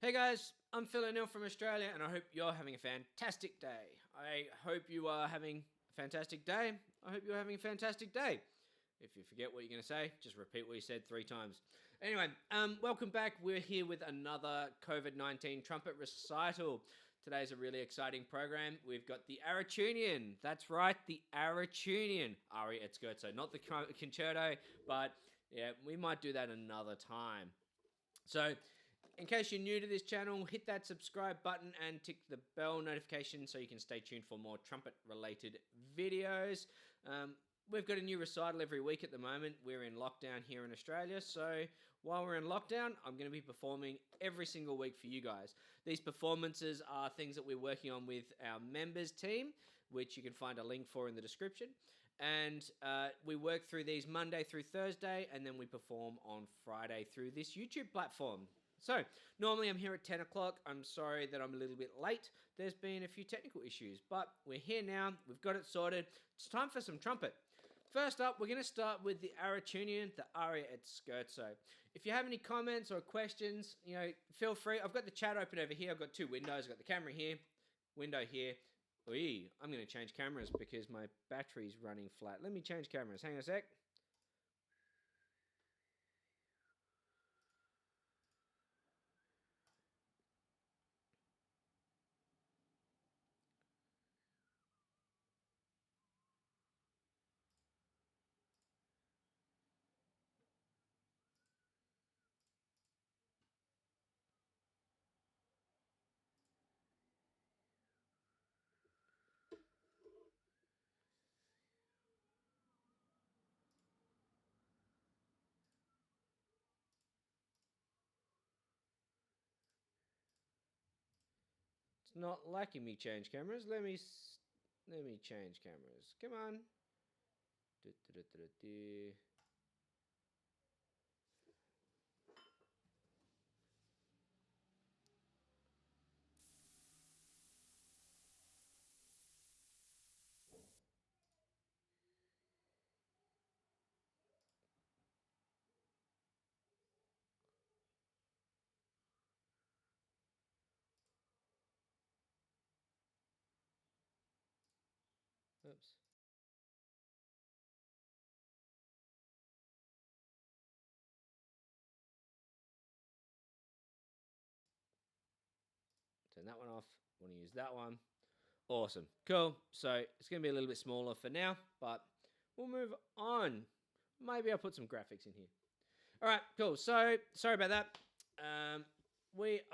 Hey guys, I'm Phill and from Australia, and I hope you're having a fantastic day. I hope you are having a fantastic day. I hope you're having a fantastic day. If you forget what you're going to say, just repeat what you said 3 times. Anyway, welcome back. We're here with another COVID-19 trumpet recital. Today's a really exciting program. We've got the Aroutiounian. That's right, the Aroutiounian. Aria at Scherzo, not the concerto, but yeah, we might do that another time. So, in case you're new to this channel, hit that subscribe button and tick the bell notification so you can stay tuned for more trumpet-related videos. We've got a new recital every week at the moment. We're in lockdown here in Australia, so while we're in lockdown, I'm going to be performing every single week for you guys. These performances are things that we're working on with our members team, which you can find a link for in the description. And we work through these Monday through Thursday, and then we perform on Friday through this YouTube platform. So, normally I'm here at 10 o'clock. I'm sorry that I'm a little bit late. There's been a few technical issues, but we're here now. We've got it sorted. It's time for some trumpet. First up, we're going to start with the Aroutiounian, the Aria at Scherzo. If you have any comments or questions, feel free. I've got the chat open over here. I've got 2 windows. I've got the camera here, window here. I'm going to change cameras because my battery's running flat. Let me change cameras. Hang on a sec. It's not liking me change cameras. Let me change cameras. Come on. Oops. Turn that one off. Want to use that one. Awesome. Cool. So it's going to be a little bit smaller for now, but we'll move on. Maybe I'll put some graphics in here. All right, cool. So sorry about that.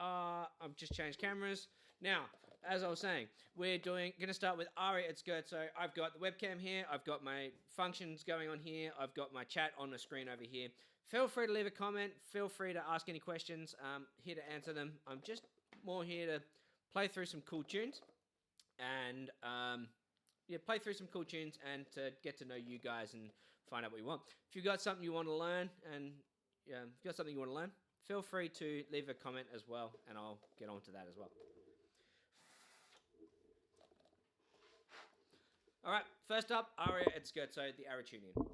I've just changed cameras. Now, as I was saying, we're going to start with Aria at Scherzo. I've got the webcam here. I've got my functions going on here. I've got my chat on the screen over here. Feel free to leave a comment. Feel free to ask any questions. Here to answer them. I'm just more here to play through some cool tunes and play through some cool tunes and to get to know you guys and find out what you want. If you've got something you want to learn feel free to leave a comment as well, and I'll get on to that as well. All right, first up, Aria at Scherzo, the Aroutiounian.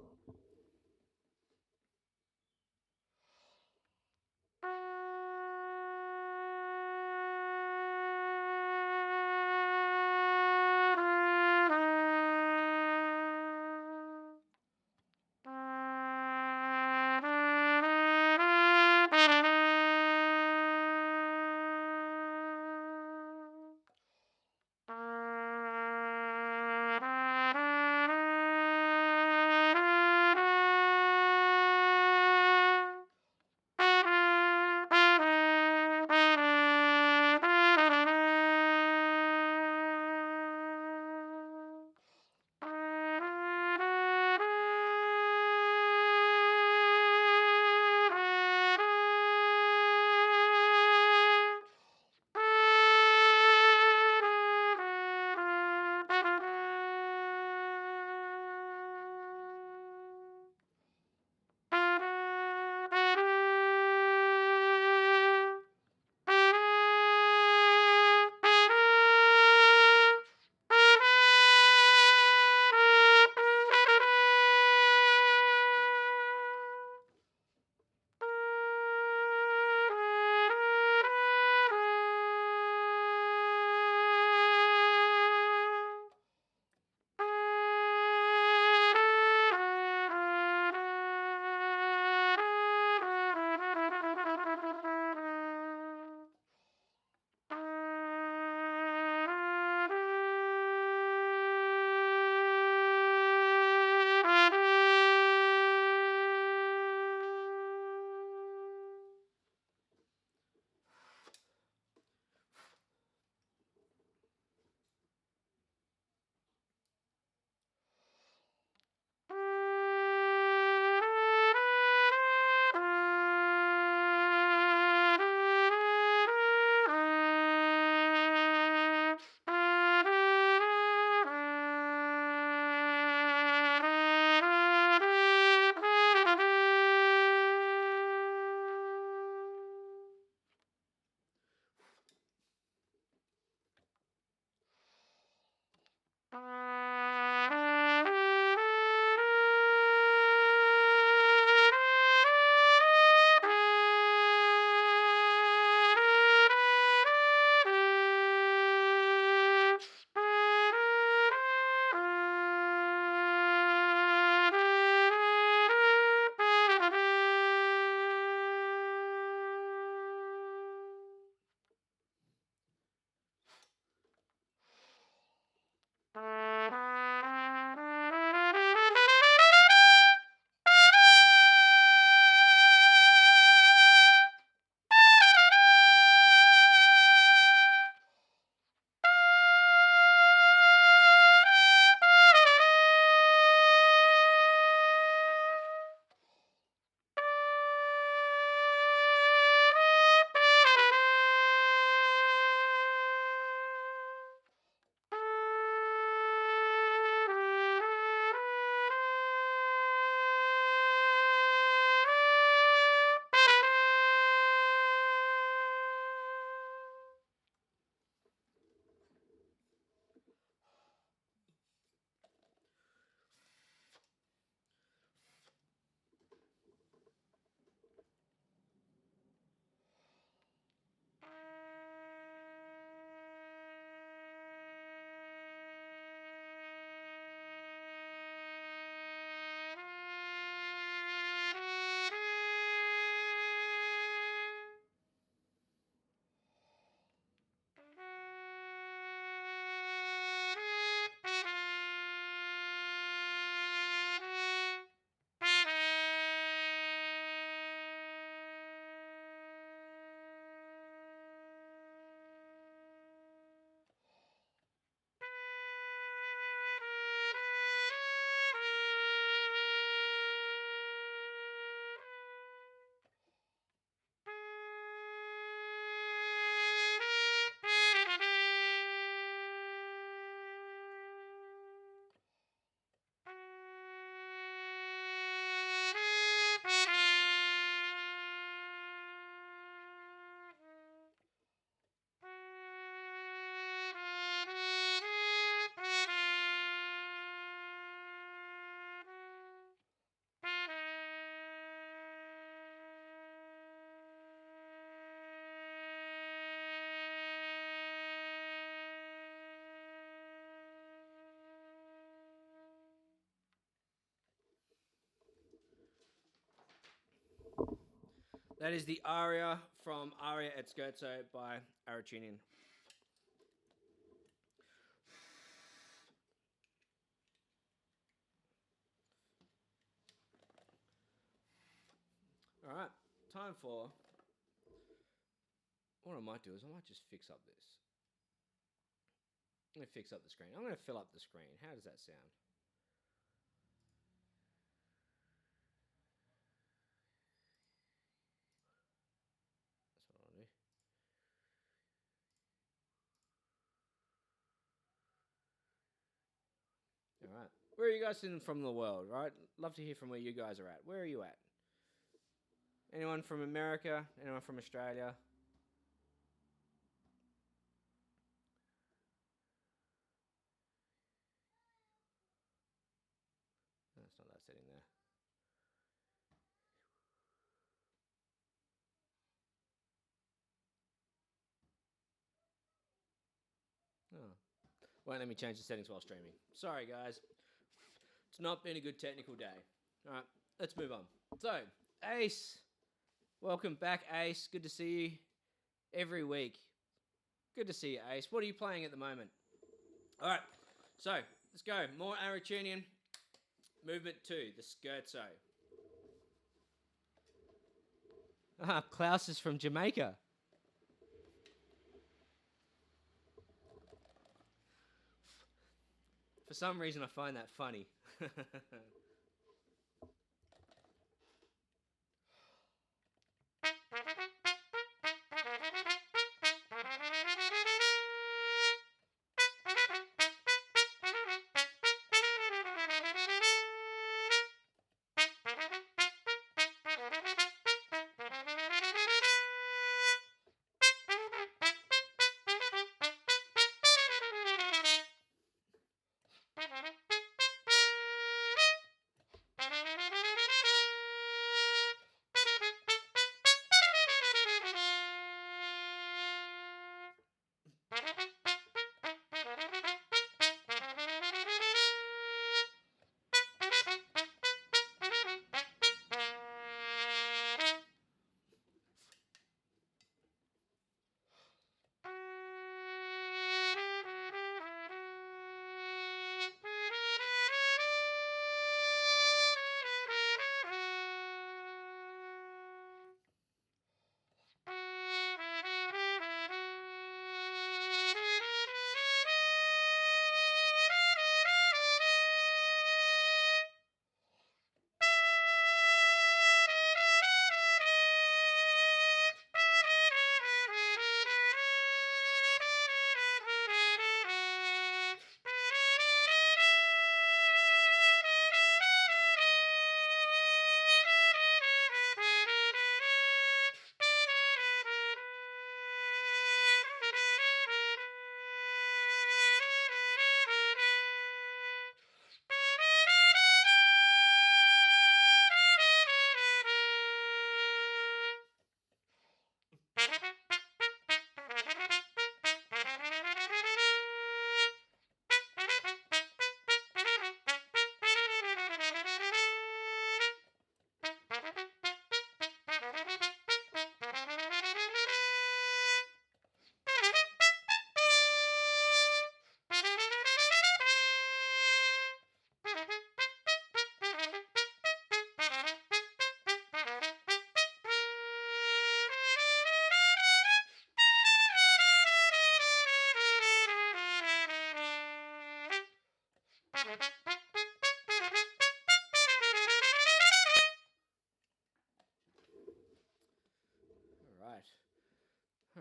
That is the Aria from Aria et Scherzo by Aroutiounian. All right, time for... What I might do is I might just fix up this. I'm going to fix up the screen. I'm going to fill up the screen. How does that sound? That's what I'll do. All right. Where are you guys in from the world, right? Love to hear from where you guys are at. Where are you at? Anyone from America? Anyone from Australia? No, it's not that setting there. Oh. Won't let me change the settings while streaming. Sorry, guys. It's not been a good technical day. All right, let's move on. So, Ace. Welcome back, Ace. Good to see you every week. Good to see you, Ace. What are you playing at the moment? All right, so let's go. More Aroutiounian. Movement 2, the Scherzo. Ah, Klaus is from Jamaica. For some reason, I find that funny.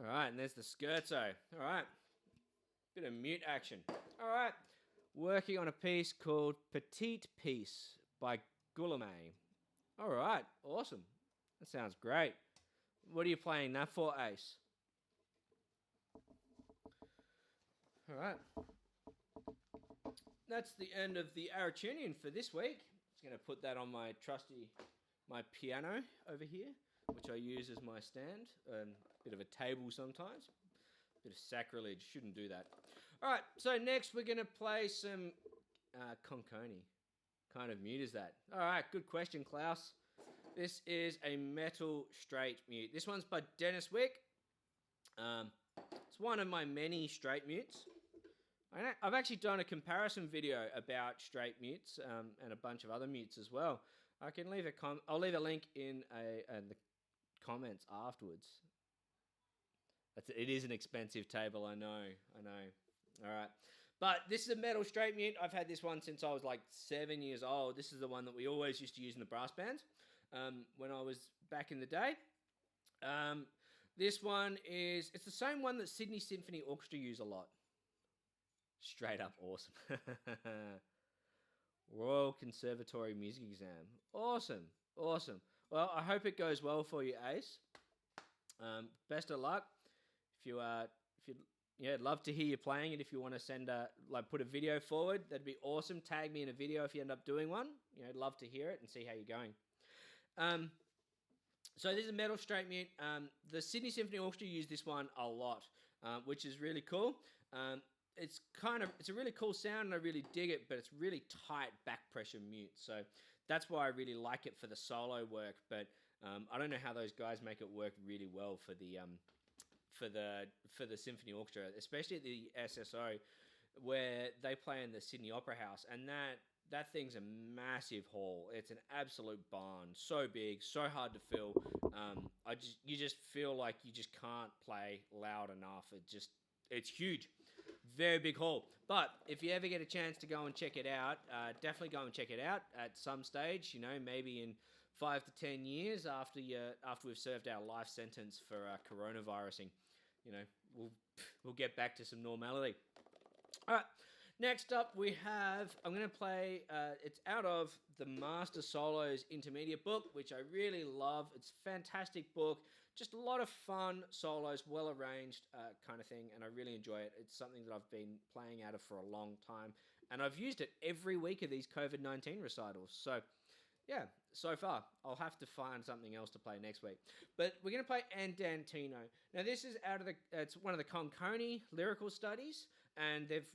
All right, and there's the Scherzo. All right, bit of mute action. All right, working on a piece called Petite Piece by Guillaume. All right, awesome. That sounds great. What are you playing that for, Ace? All right. That's the end of the Aroutiounian for this week. Just going to put that on my my piano over here, which I use as my stand. Bit of a table sometimes. Bit of sacrilege. Shouldn't do that. All right. So next we're going to play some Concone. Kind of mute is that? All right. Good question, Klaus. This is a metal straight mute. This one's by Dennis Wick. It's one of my many straight mutes. I've actually done a comparison video about straight mutes and a bunch of other mutes as well. I can leave I'll leave a link in the comments afterwards. It is an expensive table, I know. All right. But this is a metal straight mute. I've had this one since I was like 7 years old. This is the one that we always used to use in the brass bands when I was back in the day. This one it's the same one that Sydney Symphony Orchestra use a lot. Straight up awesome. Royal Conservatory Music Exam. Awesome. Well, I hope it goes well for you, Ace. Best of luck. I'd love to hear you playing it. If you want to send put a video forward, that'd be awesome. Tag me in a video if you end up doing one. I'd love to hear it and see how you're going. So this is a metal straight mute. The Sydney Symphony Orchestra use this one a lot, which is really cool. It's a really cool sound and I really dig it, but it's really tight back pressure mute. So that's why I really like it for the solo work. But I don't know how those guys make it work really well for the symphony orchestra, especially at the SSO, where they play in the Sydney Opera House, and that thing's a massive hall. It's an absolute barn, so big, so hard to fill. You just feel like you just can't play loud enough. It's huge. Very big hall. But if you ever get a chance to go and check it out, definitely go and check it out at some stage, maybe in 5 to 10 years after we've served our life sentence for coronavirusing. We'll get back to some normality. All right. Next up I'm going to play, it's out of the Master Solos Intermediate book, which I really love. It's a fantastic book. Just a lot of fun solos, well arranged kind of thing, and I really enjoy it. It's something that I've been playing out of for a long time, and I've used it every week of these COVID-19 recitals. So, yeah, so far. I'll have to find something else to play next week. But we're going to play Andantino. Now, this is it's one of the Concone lyrical studies, and they've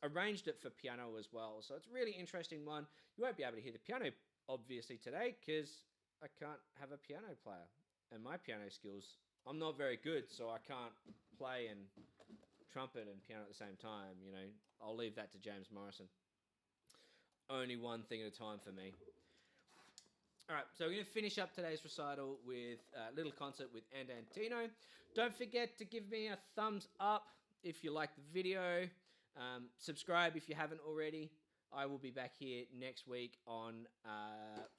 arranged it for piano as well. So it's a really interesting one. You won't be able to hear the piano, obviously, today, because I can't have a piano player. And my piano skills, I'm not very good, so I can't play and trumpet and piano at the same time. I'll leave that to James Morrison. Only one thing at a time for me. All right, so we're going to finish up today's recital with a little concert with Andantino. Don't forget to give me a thumbs up if you like the video. Subscribe if you haven't already. I will be back here next week on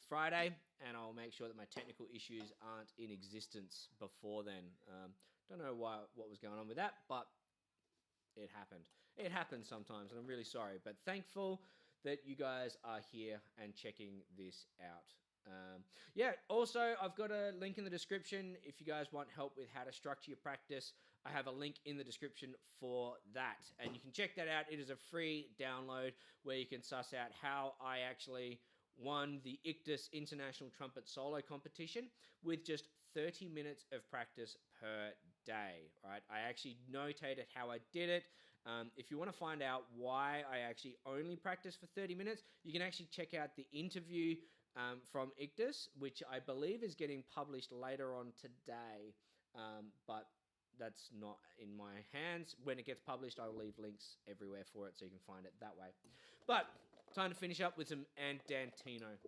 Friday, and I'll make sure that my technical issues aren't in existence before then. Don't know what was going on with that, but it happened. It happens sometimes, and I'm really sorry, but thankful that you guys are here and checking this out. Also, I've got a link in the description if you guys want help with how to structure your practice. I have a link in the description for that, and you can check that out. It is a free download where you can suss out how I actually won the ICTIS International Trumpet Solo Competition with just 30 minutes of practice per day. Right? I actually notated how I did it. If you want to find out why I actually only practice for 30 minutes, you can actually check out the interview from ICTIS, which I believe is getting published later on today, but that's not in my hands. When it gets published, I will leave links everywhere for it so you can find it that way. But time to finish up with some Andantino.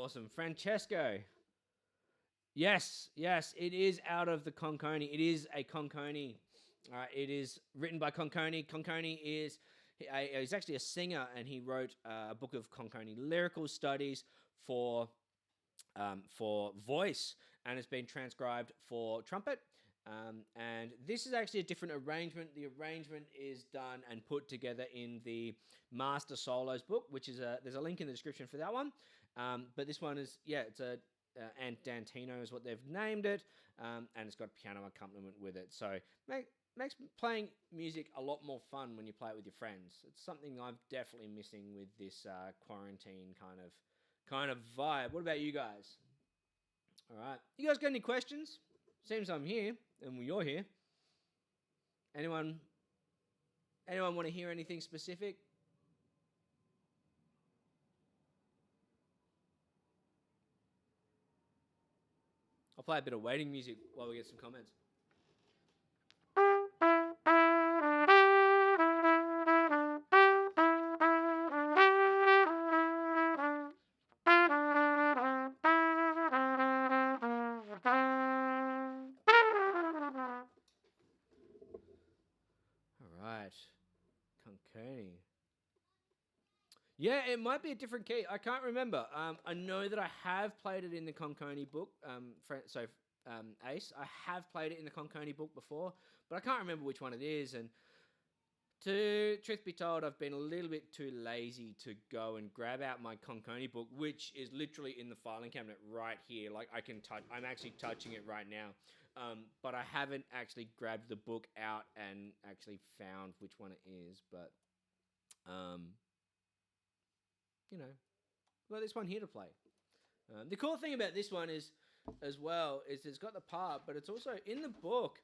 Awesome. Francesco. Yes, it is out of the Concone. It is a Concone. It is written by Concone. Concone is he's actually a singer, and he wrote a book of Concone lyrical studies for voice, and it's been transcribed for trumpet. And this is actually a different arrangement. The arrangement is done and put together in the Master Solos book, which is there's a link in the description for that one. But this one is, it's a Andantino is what they've named it, and it's got piano accompaniment with it. So makes playing music a lot more fun when you play it with your friends. It's something I'm definitely missing with this quarantine kind of vibe. What about you guys? All right, you guys got any questions? Seems I'm here and you're here. Anyone want to hear anything specific? I'll play a bit of waiting music while we get some comments. All right. Concone. Yeah, it might be a different key. I can't remember. I know that I have played it in the Concone book. Ace, I have played it in the Concone book before, but I can't remember which one it is. And truth be told, I've been a little bit too lazy to go and grab out my Concone book, which is literally in the filing cabinet right here. Like I can touch. I'm actually touching it right now. But I haven't actually grabbed the book out and actually found which one it is. But got this one here to play. The cool thing about this one is, as well, is it's got the part, but it's also in the book.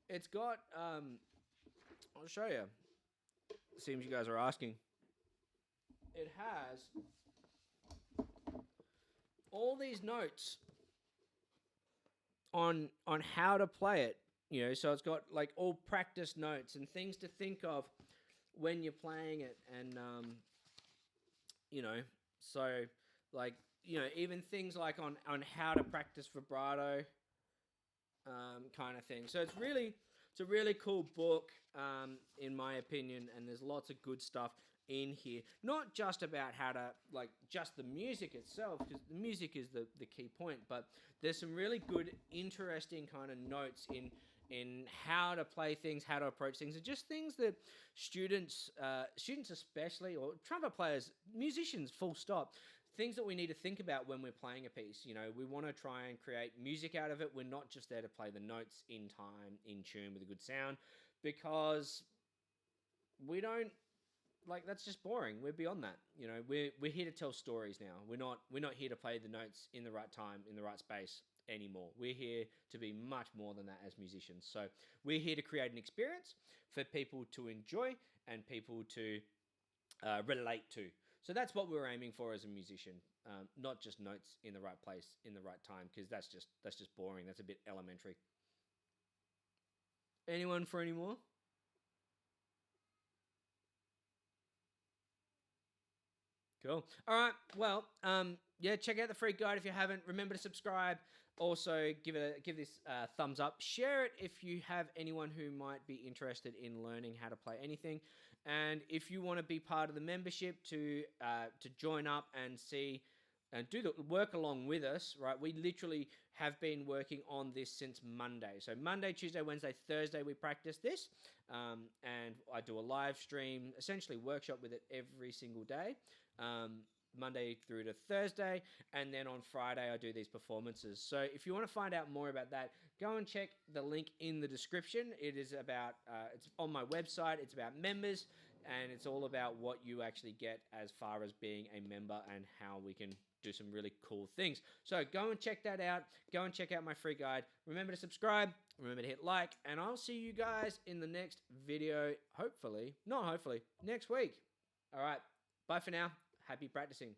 It's got, I'll show you. Seems you guys are asking. It has all these notes on how to play it. So it's got like all practice notes and things to think of when you're playing it, and so like even things like on how to practice vibrato, kind of thing. So it's a really cool book, in my opinion, and there's lots of good stuff in here. Not just about how to just the music itself, because the music is the key point, but there's some really good, interesting kind of notes in how to play things, how to approach things, and just things that students especially, or trumpet players, musicians, full stop, things that we need to think about when we're playing a piece. We want to try and create music out of it. We're not just there to play the notes in time, in tune with a good sound, because we don't, that's just boring. We're beyond that. We're here to tell stories now. We're not here to play the notes in the right time, in the right space anymore. We're here to be much more than that as musicians. So we're here to create an experience for people to enjoy and people to relate to. So that's what we're aiming for as a musician, not just notes in the right place, in the right time, because that's just boring. That's a bit elementary. Anyone for any more? Cool. All right. Well, check out the free guide if you haven't. Remember to subscribe. Also, give this a thumbs up. Share it if you have anyone who might be interested in learning how to play anything. And if you want to be part of the membership to join up and see and do the work along with us, right? We literally have been working on this since Monday. So Monday, Tuesday, Wednesday, Thursday, we practice this. And I do a live stream, essentially workshop with it every single day. Monday through to Thursday, and then on Friday I do these performances. So if you want to find out more about that, go and check the link in the description. It is about, it's on my website, it's about members, and it's all about what you actually get as far as being a member and how we can do some really cool things. So go and check that out. Go and check out my free guide. Remember to subscribe, remember to hit like, and I'll see you guys in the next video, next week. All right, bye for now. Happy practicing.